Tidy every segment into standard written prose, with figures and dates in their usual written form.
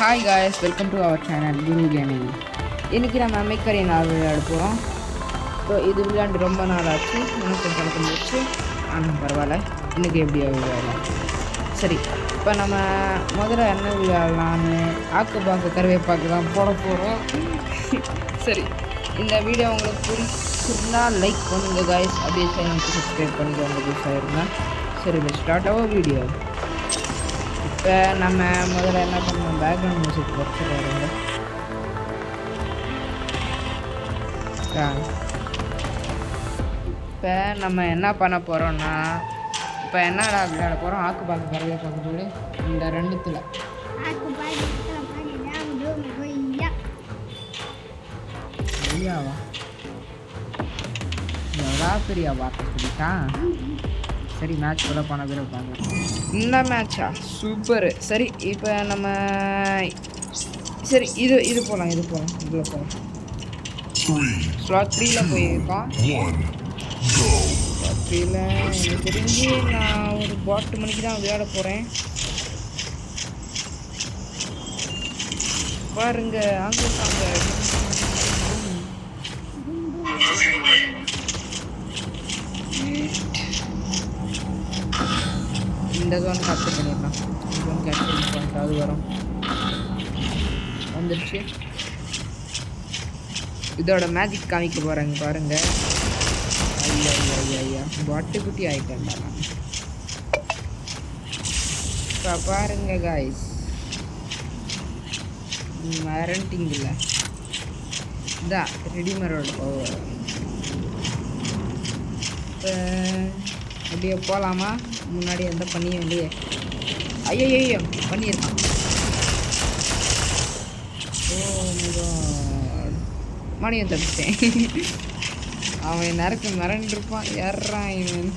Hi guys, welcome to our channel Guru gaming. இன்றைக்கி நம்ம மெக்கரி நாள் விளையாட போகிறோம். ஸோ இது விளையாண்டு ரொம்ப நாள் ஆச்சு, கொஞ்சம் பழக்கம் போச்சு. ஆனால் பரவாயில்ல, இன்றைக்கி எப்படியா விளையாடலாம். சரி, இப்போ நம்ம முதல்ல என்ன விளையாடலான்னு ஆக்குப்பாக்கு கருவேப்பாக்கு தான் போட போகிறோம். சரி, இந்த வீடியோ உங்களுக்கு பிடிச்சிருந்தால் லைக் பண்ணுங்கள் காய்ஸ், அப்படியே சேனலுக்கு சப்ஸ்கிரைப் பண்ணிக்கோங்க புதுசாக இருந்தால். சரி, ஸ்டார்ட் ஆகும் வீடியோ. இப்போ நம்ம முதல்ல என்ன பண்ணோம், பேக்ரவுண்ட் மியூசிக் வச்சுருவாருங்க. இப்போ நம்ம என்ன பண்ண போகிறோம்னா, இப்போ என்னடா விளையாட போகிறோம், ஆக்கு பாக்கு கறவை பார்க்க சொல்லி இந்த ரெண்டுத்தில் ஐயாவா எவ்வளோ பெரிய வார்த்தை சொல்லிட்டான். சரி, மேட்ச் கூட போன பேர் பார்க்கலாம். இந்த மேட்சா சூப்பரு. சரி, இப்போ நம்ம சரி இது போகலாம் இதில் போகலாம். ஸ்லாட் 3ல் போயிருக்கோம். ஸ்லாட் 3ல் எனக்கு தெரிஞ்சு நான் ஒரு பாட்டு மணிக்கு தான் விளையாட போகிறேன். பாருங்க, அங்கே இந்த ஜோன் கேப்சர் பண்ணிடலாம். ஜோன் கேப்சர் பண்ணிட்டு அது வரும், வந்துடுச்சு. இதோட மேஜிக் காமிக்க போகிறாங்க பாருங்க. ஐயா ஐயா பாட்டு குட்டி ஆகிட்டேன்டா நான். இப்போ பாருங்க காய்ஸ், வாரண்டிங் இல்லை, இதான் ரெடிமரோட பவர். இப்போ அப்படியே போகலாமா? முன்னாடி எந்த பண்ணியும் இல்லையே. ஐயோ பண்ணியிருக்கான். ஓ மணியை தப்பிட்டேன். அவன் நறுக்கு மிரண்டிருப்பான். ஏறான் இவன்.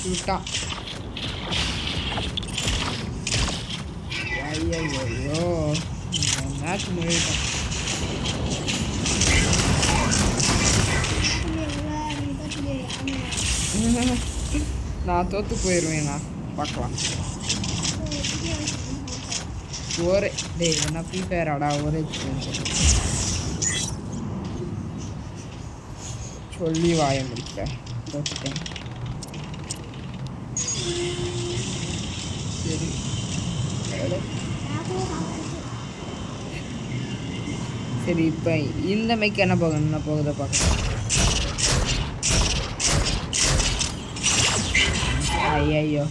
சுட்டான். ஐயோ மேட்ச் முடிவிட்டான். நான் தோற்று போயிடுவேண்ணா. பார்க்கலாம். ஒரே டே என்ன ஃப்ரீ ஃபயர் ஆடா, ஒரே சொல்லி வாய முடிக்க தோற்றுட்டேன். சரி, சரி, இப்போ இந்த மைக்கு என்ன போகுதோ பார்க்கலாம். ஐயோ,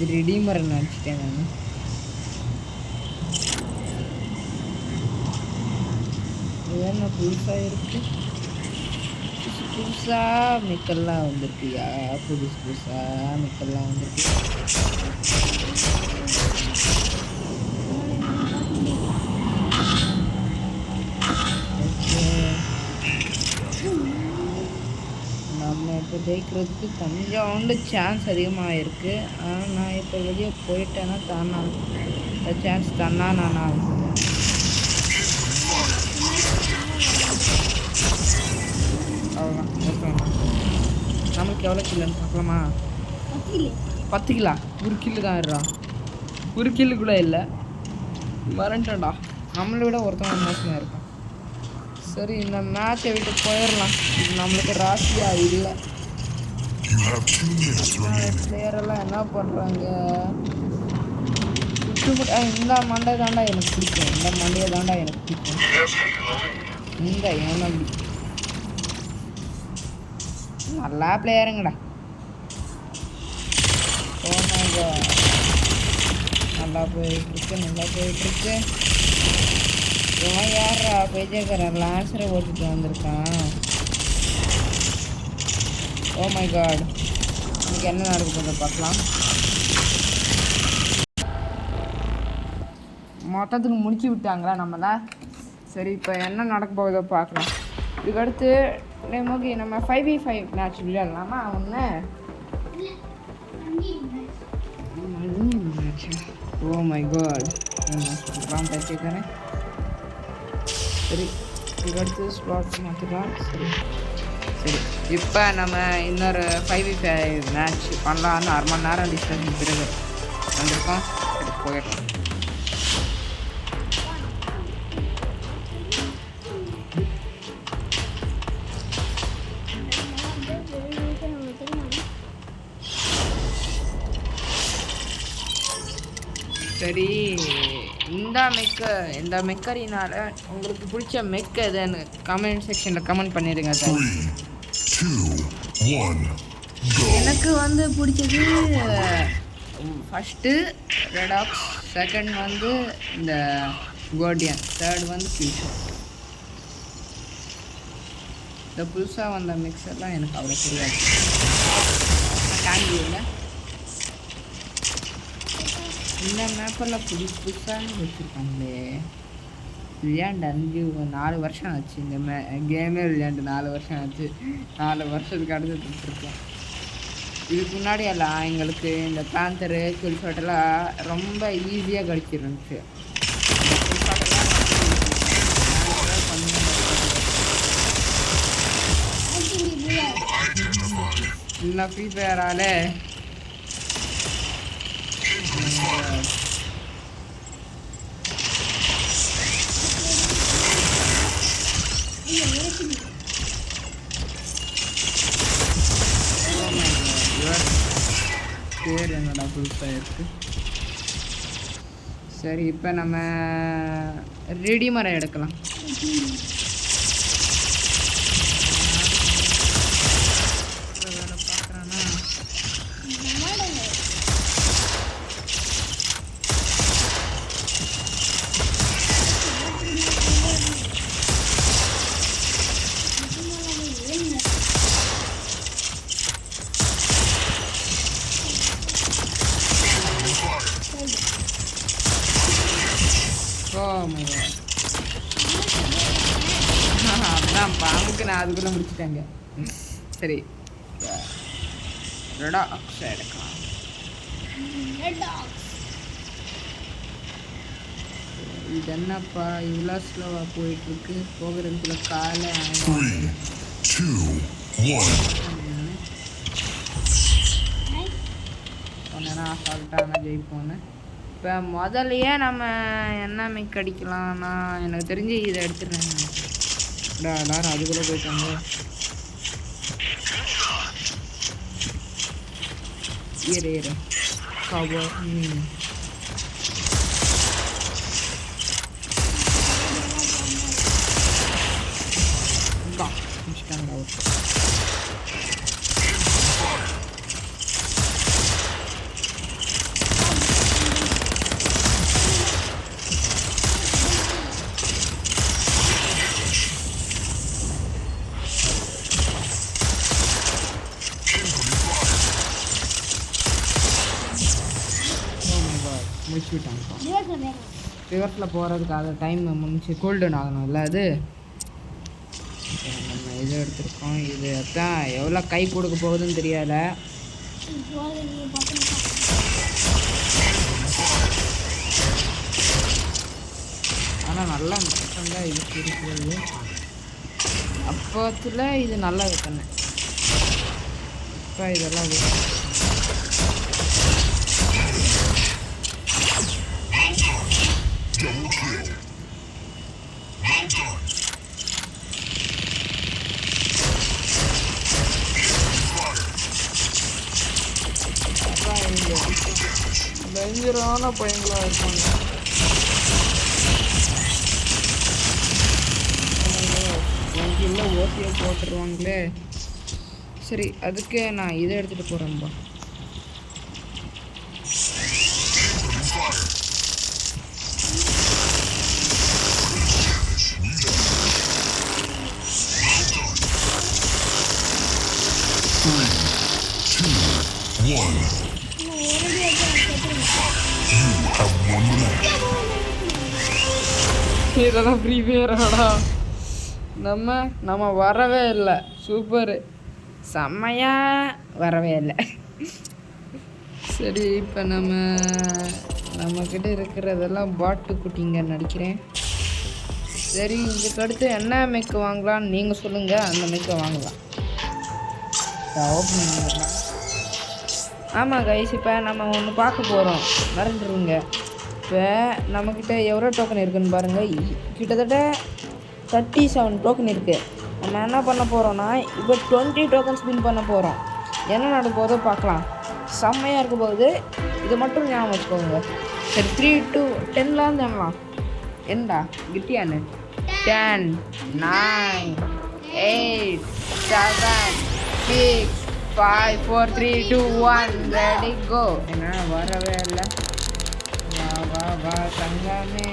இது ரெடிமர் நினச்சிட்டேன் நான். என்ன புதுசாக இருக்கு, புதுசாக மிக்கெல்லாம் வந்துருக்குயா, புதுசாக மிக்கெல்லாம் வந்துருக்கு. நம்ம இப்போ ஜெயிக்கிறதுக்கு கொஞ்சோண்டு சான்ஸ் அதிகமாக இருக்குது. ஆனால் நான் இப்போ வெளியே போயிட்டேன்னா தானா இந்த சான்ஸ் தானா நான் அவ்வளோதான். நம்மளுக்கு எவ்வளோ கில்லுன்னு பார்க்கலாமா? 10 கிலோ. ஒரு கில்லு தான் இருறான், ஒரு கில்லு கூட இல்லை. மறந்துட்டேன்டா, நம்மளை விட ஒருத்தவங்க மோசமாக இருக்கான். சரி, இந்த மேட்சை விட்டு போயிடலாம். இது நம்மளுக்கு ராசியாக இல்லை. பிளேயரெல்லாம் என்ன பண்ணுறாங்க? இந்த மண்டை தாண்டா எனக்கு பிடிக்கும், இந்த மண்டையை தாண்டா எனக்கு பிடிக்கும். இந்த ஏனம்பி நல்லா பிளேயருங்கடா. போனாங்க, நல்லா போயிட்டுருக்கு. இவன் யாரா பைஜேக்காரன் லான்சரை ஓட்டிட்டு வந்திருக்கான். ஓ மை காட், இன்னைக்கு என்ன நடக்குது பார்க்கலாம். மொத்தத்துக்கு முடிச்சு விட்டாங்களா நம்மளை. சரி, இப்போ என்ன நடக்க போகுதோ பார்க்கலாம். இதுக்கடுத்து நம்ம 5v5 மேட்ச் விளையாடலாமா? ஒன்று Oh my god. Ramp attack करें சரி இதுக்கு அடுத்து ஸ்லாட் மாற்றிக்கலாம். சரி சரி இப்போ நம்ம இன்னொரு 5v5 மேட்ச் பண்ணலான்னு 1/2 மணி நேரம் டிஸ்கஷன் பிறகு வந்திருக்கோம். சரி போயிடலாம். சரி இந்த மெக்கரினால உங்களுக்கு பிடிச்ச மெக் எதுன்னு கமெண்ட் செக்ஷனில் கமெண்ட் பண்ணிடுங்க சார். எனக்கு வந்து பிடிச்சது ஃபஸ்ட்டு ரெடாக்ஸ், செகண்ட் வந்து இந்த கார்டியன், தேர்ட் வந்து ஃபியூச்சர். இந்த புதுசாக வந்த மிக்ஸ் எல்லாம் எனக்கு அவ்வளோ தெரியாது. காண்டியில் இந்த மேப்பெல்லாம் புதுசாக வச்சுருக்காங்களே. விளையாண்டு 4 வருஷம் ஆச்சு. இந்த கேமே விளையாண்டு 4 வருஷம் ஆச்சு. 4 வருஷத்துக்கு அடுத்து இருக்கோம். இதுக்கு முன்னாடி எல்லாம் எங்களுக்கு இந்த பேந்தரு கில்ஷாட்டெல்லாம் ரொம்ப ஈஸியாக கிடச்சிருந்துச்சு. இன்னும் ஃப்ரீ ஃபயரால பேர் என்னடா புதுசாக இருக்கு. சரி இப்போ நம்ம ரெடிமரை எடுக்கலாம். வேலை பார்க்குறானா அதான் பாம்புக்கு நான் அதுக்குள்ள முடிச்சுட்டேங்க. சரி ரெடாக்ஸ் எடுக்கலாம். இது என்னப்பா இவ்வளோ ஸ்லோவாக போயிட்டுருக்கு. போகிறதுக்குள்ள காலை சொன்னா அசால்ட்டான ஜெயிப்போன்னு. இப்போ முதல்லையே நம்ம என்ன மிக் அடிக்கலாம்னா எனக்கு தெரிஞ்சு இதை எடுத்துடுறேன். எல்லாரும் அதுக்குள்ளே போயிட்டாங்க. ஏறு கவர் முடிச்சிட்டாங்க. முடிச்சுட்டாங்க. ரிவர்ஸில் போகிறதுக்காக டைம் முடிச்சு கோல்டன் ஆகணும்ல. அது நம்ம இது எடுத்துருக்கோம். இது தான் எவ்வளோ கை கொடுக்க போகுதுன்னு தெரியலை. ஆனால் நல்லா மட்டும்தான் இது இருக்கிறது. அப்போத்தில் இது நல்லா வைக்கணும். இப்போ இதெல்லாம் டேஞ்சரான பையங்களா இருப்பாங்க. இல்லை ஓசியை போட்டுருவாங்களே. சரி அதுக்கு நான் இதை எடுத்துகிட்டு போகிறேன்பா. இதெல்லாம் ஃப்ரீ ஃபயராடா. நம்ம வரவே இல்லை. சூப்பரு செம்மையாக வரவே இல்லை. சரி இப்போ நம்மக்கிட்ட இருக்கிறதெல்லாம் பாட்டு குட்டிங்கன்னு நினைக்கிறேன். சரி, இதுக்கு அடுத்து என்ன மேக்கு வாங்கலான்னு நீங்கள் சொல்லுங்கள், அந்த மேக்கை வாங்கலாம். ஓப்பன் பண்ணிடலாம். ஆமாம் கைஸ், இப்போ நம்ம ஒன்று பார்க்க போகிறோம், மறந்துடுவீங்க. இப்போ நம்மக்கிட்ட எவ்வளோ டோக்கன் இருக்குதுன்னு பாருங்கள். கிட்டத்தட்ட 37 டோக்கன் இருக்குது. நம்ம என்ன பண்ண போகிறோன்னா இப்போ 20 டோக்கன் ஸ்பின் பண்ண போகிறோம். என்ன நடக்க போதோ பார்க்கலாம். செம்மையாக இருக்க போகுது. இது மட்டும் ஞாபகம் வச்சுக்கோங்க. சரி, 3 to 10லாம் தானலாம். என்னடா கிட்டியானு? 10, 9, 8, 7, 6, 5, 4, 3, 2, 1 ரெடி கோ. என்ன வரவே இல்லை. வா வா வா தங்கமே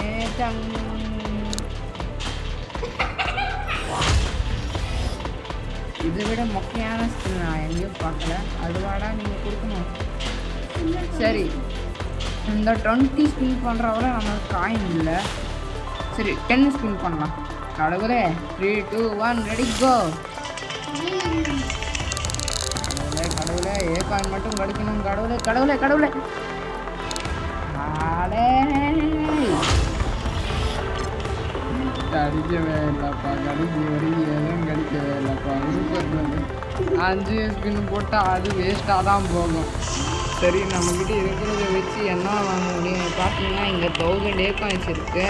இதை விட மொக்கையான ஸ்கின் நான் எங்கேயும் பார்க்கல. அதுவாடா நீங்கள் கொடுக்கணும். சரி, இந்த 20 ஸ்பின் பண்ணுறவரை நமக்கு காயின் இல்லை. சரி, 10 ஸ்பின் பண்ணலாம். கடவுளே, 3, 2, 1 ரெடி கோ. கடவுளே கடவுளே, காயின் மட்டும் கிடைக்கணும். கடவுளே கடவுளே கடவுளே. கடிக்கவே இல்லைப்பா, கடிக்க வரைக்கும் எதுவும் கடிக்கவே இல்லைப்பா. விருப்பம் 5 ஸ்பின் போட்டால் அது வேஸ்ட்டாக தான் போகும். சரி, நம்மக்கிட்ட இருக்கிறத வச்சு என்ன வாங்க முடியும் பார்த்தீங்கன்னா, இங்கே 1000 காயின்ஸ் இருக்குது.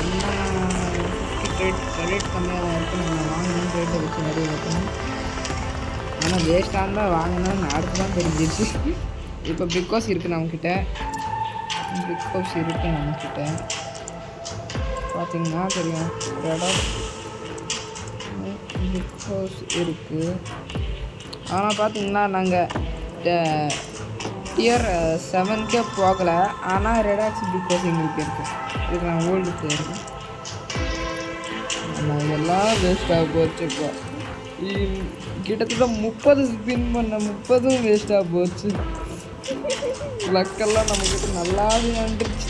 இன்னும் 50 ரேட் கம்மியாக தான் இருக்குது. நம்ம வாங்கணும் ரேட்டை வச்சு நிறைய வைக்கணும். ஆனால் வேஸ்ட்டாக இருந்தால் வாங்கணும்னு அடுத்து தான் தெரிஞ்சிச்சு. இப்போ பிக் ஹவுஸ் இருக்குது நம்மக்கிட்ட. பிக் ஹவுஸ் இருக்குது நம்மக்கிட்ட பார்த்தீங்கன்னா தெரியும். பிக் ஹவுஸ் இருக்குது. ஆனால் பார்த்தீங்கன்னா நாங்கள் டியர் 7க்கே போகலை. ஆனால் ரெடாக்ஸ் பிக் ஹவுஸ் எங்களுக்கு இருக்குது. இதுக்கு நான் ஓல்டு போயிருக்கேன். ஆனால் இதெல்லாம் வேஸ்ட்டாக போச்சு. இப்போ கிட்டத்தட்ட 30 ஸ்பின் பண்ண 30ம் வேஸ்ட்டாக போச்சு. லக்கெல்லாம் நம்மக்கிட்ட நல்லாவே வந்துருச்சு.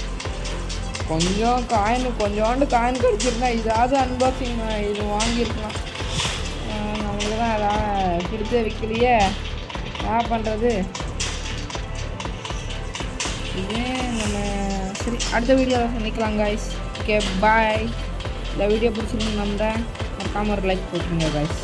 கொஞ்சோண்டு காயின் கிடச்சிருந்தா இதாவது அன்பாக்சிங் இது வாங்கியிருக்கலாம். நம்மளுக்கு தான் எதாவது கொடுத்தே வைக்கலையே, என்ன பண்ணுறது? இதே நம்ம சரி, அடுத்த வீடியோவில் சந்திக்கலாம் காய்ஸ். ஓகே, பாய். இந்த வீடியோ பிடிச்சிருந்து நம்புகிறேன். மறக்காம ஒரு லைக் போட்டுருங்க காய்ஸ்.